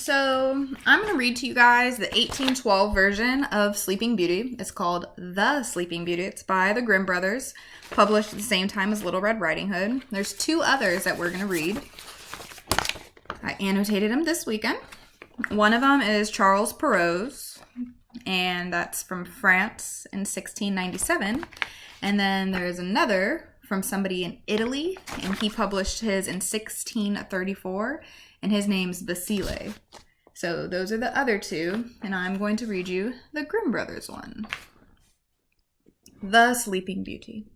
So I'm going to read to you guys the 1812 version of Sleeping Beauty. It's called The Sleeping Beauty. It's by the Grimm brothers, published at the same time as Little Red Riding Hood. There's two others that we're going to read. I annotated them this weekend. One of them is Charles Perrault's, and that's from France in 1697. And then there's another from somebody in Italy, and he published his in 1634, and his name's Basile. So those are the other two, and I'm going to read you the Grimm brothers one. The Sleeping Beauty.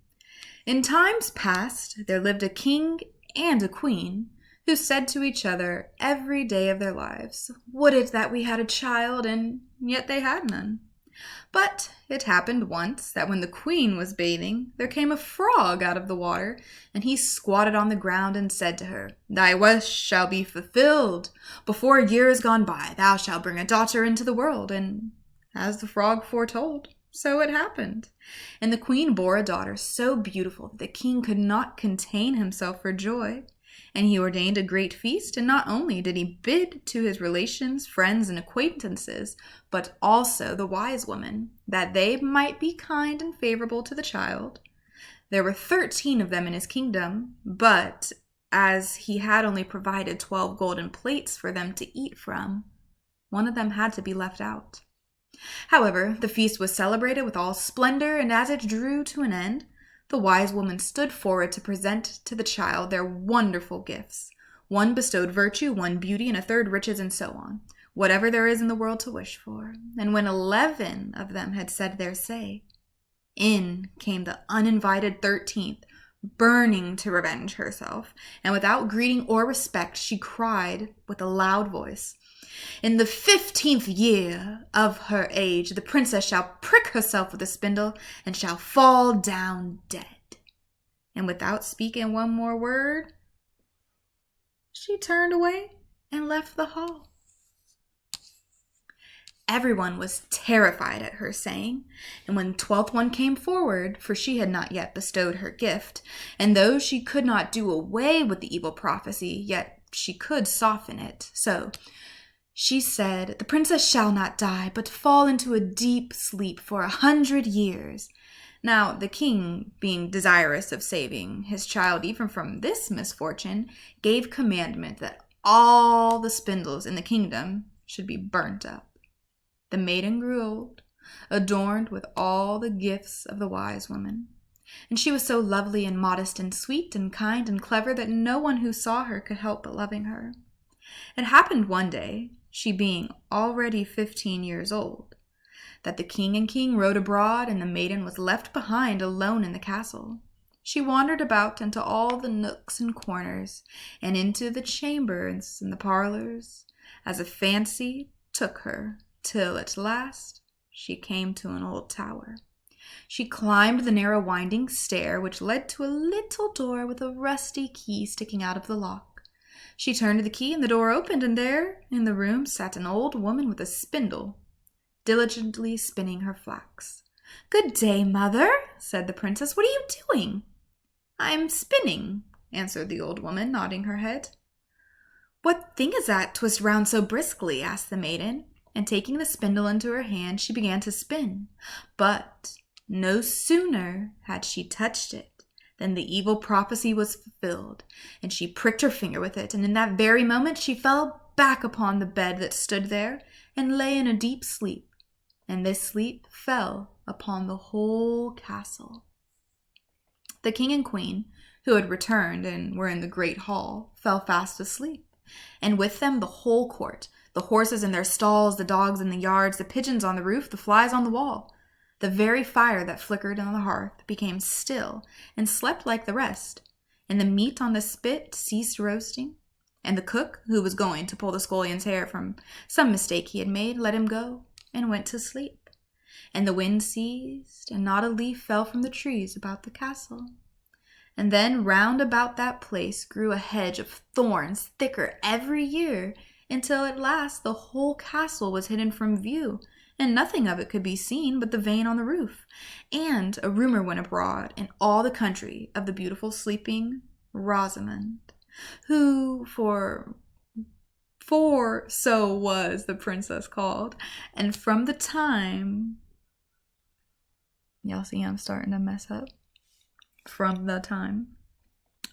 In times past, there lived a king and a queen who said to each other every day of their lives, "Would it that we had a child," and yet they had none. But it happened once that when the queen was bathing, there came a frog out of the water, and he squatted on the ground and said to her, "Thy wish shall be fulfilled. Before a year is gone by, thou shalt bring a daughter into the world." And as the frog foretold, so it happened. And the queen bore a daughter so beautiful that the king could not contain himself for joy. And he ordained a great feast, and not only did he bid to his relations, friends, and acquaintances, but also the wise women, that they might be kind and favorable to the child. There were 13 of them in his kingdom, but as he had only provided 12 golden plates for them to eat from, one of them had to be left out. However, the feast was celebrated with all splendor, and as it drew to an end, the wise woman stood forward to present to the child their wonderful gifts. One bestowed virtue, one beauty, and a third riches, and so on, whatever there is in the world to wish for. And when 11 of them had said their say, in came the uninvited 13th, burning to revenge herself, and without greeting or respect, she cried with a loud voice, "In the 15th year of her age, the princess shall prick herself with a spindle and shall fall down dead." And without speaking one more word, she turned away and left the hall. Everyone was terrified at her saying, and when the 12th one came forward, for she had not yet bestowed her gift, and though she could not do away with the evil prophecy, yet she could soften it. So she said, "The princess shall not die, but fall into a deep sleep for 100 years. Now, the king, being desirous of saving his child even from this misfortune, gave commandment that all the spindles in the kingdom should be burnt up. The maiden grew old, adorned with all the gifts of the wise woman. And she was so lovely and modest and sweet and kind and clever that no one who saw her could help but loving her. It happened one day, she being already 15 years old, that the king and queen rode abroad, and the maiden was left behind alone in the castle. She wandered about into all the nooks and corners, and into the chambers and the parlors, as a fancy took her, till at last she came to an old tower. She climbed the narrow winding stair, which led to a little door with a rusty key sticking out of the lock. She turned the key, and the door opened, and there in the room sat an old woman with a spindle, diligently spinning her flax. "Good day, mother," said the princess. "What are you doing?" "I am spinning," answered the old woman, nodding her head. "What thing is that twists round so briskly?" asked the maiden, and taking the spindle into her hand, she began to spin. But no sooner had she touched it than the evil prophecy was fulfilled, and she pricked her finger with it, and in that very moment she fell back upon the bed that stood there, and lay in a deep sleep, and this sleep fell upon the whole castle. The king and queen, who had returned and were in the great hall, fell fast asleep, and with them the whole court, the horses in their stalls, the dogs in the yards, the pigeons on the roof, the flies on the wall. The very fire that flickered on the hearth became still and slept like the rest, and the meat on the spit ceased roasting, and the cook, who was going to pull the scullion's hair from some mistake he had made, let him go and went to sleep. And the wind ceased, and not a leaf fell from the trees about the castle. And then round about that place grew a hedge of thorns, thicker every year, until at last the whole castle was hidden from view, and nothing of it could be seen but the vane on the roof. And a rumor went abroad in all the country of the beautiful sleeping Rosamond, who for For so was the princess called. And from the time, y'all see I'm starting to mess up. From the time.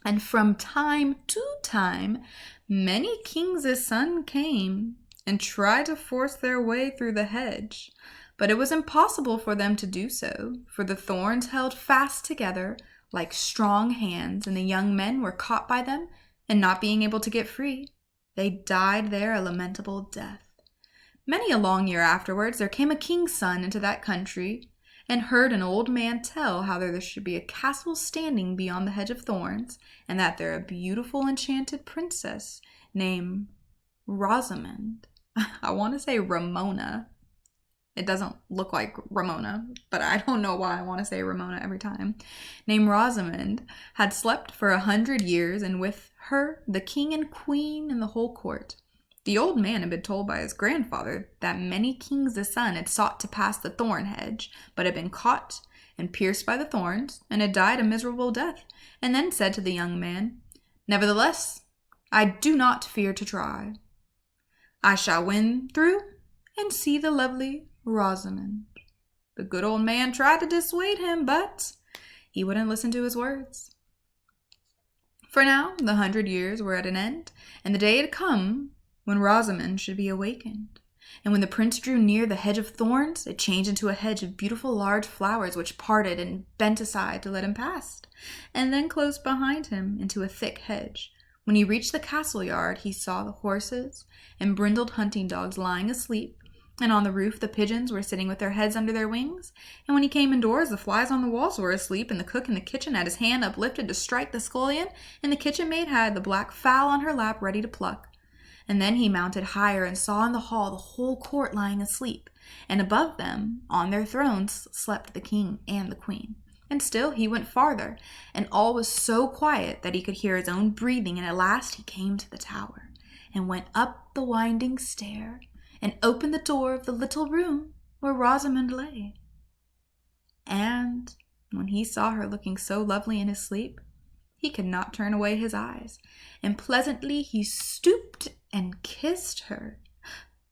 And from time to time, many kings' sons came and tried to force their way through the hedge. But it was impossible for them to do so, for the thorns held fast together like strong hands, and the young men were caught by them, and not being able to get free, they died there a lamentable death. Many a long year afterwards, there came a king's son into that country, and heard an old man tell how there should be a castle standing beyond the hedge of thorns, and that there a beautiful enchanted princess named Rosamond. I want to say Ramona. It doesn't look like Ramona, but I don't know why I want to say Ramona every time. Named Rosamond had slept for 100 years, and with her the king and queen and the whole court. The old man had been told by his grandfather that many kings' sons had sought to pass the thorn hedge, but had been caught and pierced by the thorns, and had died a miserable death, and then said to the young man, "Nevertheless, I do not fear to try. I shall win through and see the lovely Rosamond." The good old man tried to dissuade him, but he wouldn't listen to his words. For now the 100 years were at an end, and the day had come when Rosamond should be awakened. And when the prince drew near the hedge of thorns, it changed into a hedge of beautiful large flowers, which parted and bent aside to let him pass, and then closed behind him into a thick hedge. When he reached the castle yard, he saw the horses and brindled hunting dogs lying asleep, and on the roof the pigeons were sitting with their heads under their wings, and when he came indoors the flies on the walls were asleep, and the cook in the kitchen had his hand uplifted to strike the scullion, and the kitchen maid had the black fowl on her lap ready to pluck. And then he mounted higher and saw in the hall the whole court lying asleep, and above them, on their thrones, slept the king and the queen. And still he went farther, and all was so quiet that he could hear his own breathing, and at last he came to the tower, and went up the winding stair, and opened the door of the little room where Rosamond lay. And when he saw her looking so lovely in his sleep, he could not turn away his eyes, and pleasantly he stooped and kissed her.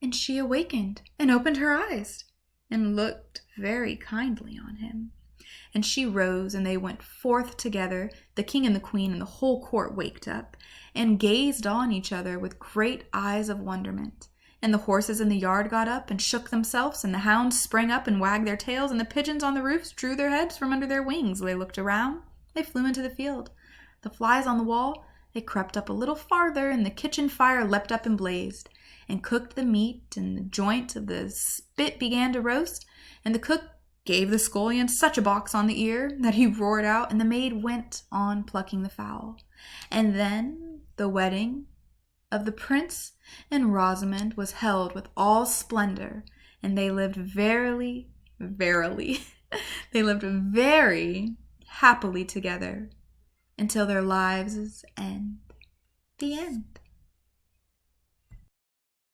And she awakened and opened her eyes, and looked very kindly on him. And she rose, and they went forth together. The king and the queen and the whole court waked up, and gazed on each other with great eyes of wonderment. And the horses in the yard got up and shook themselves, and the hounds sprang up and wagged their tails, and the pigeons on the roofs drew their heads from under their wings. They looked around, they flew into the field. The flies on the wall, they crept up a little farther, and the kitchen fire leapt up and blazed, and cooked the meat, and the joint of the spit began to roast, and the cook gave the scullion such a box on the ear that he roared out, and the maid went on plucking the fowl. And then the wedding of the prince and Rosamond was held with all splendor, and they lived verily, they lived very happily together until their lives' end. The end.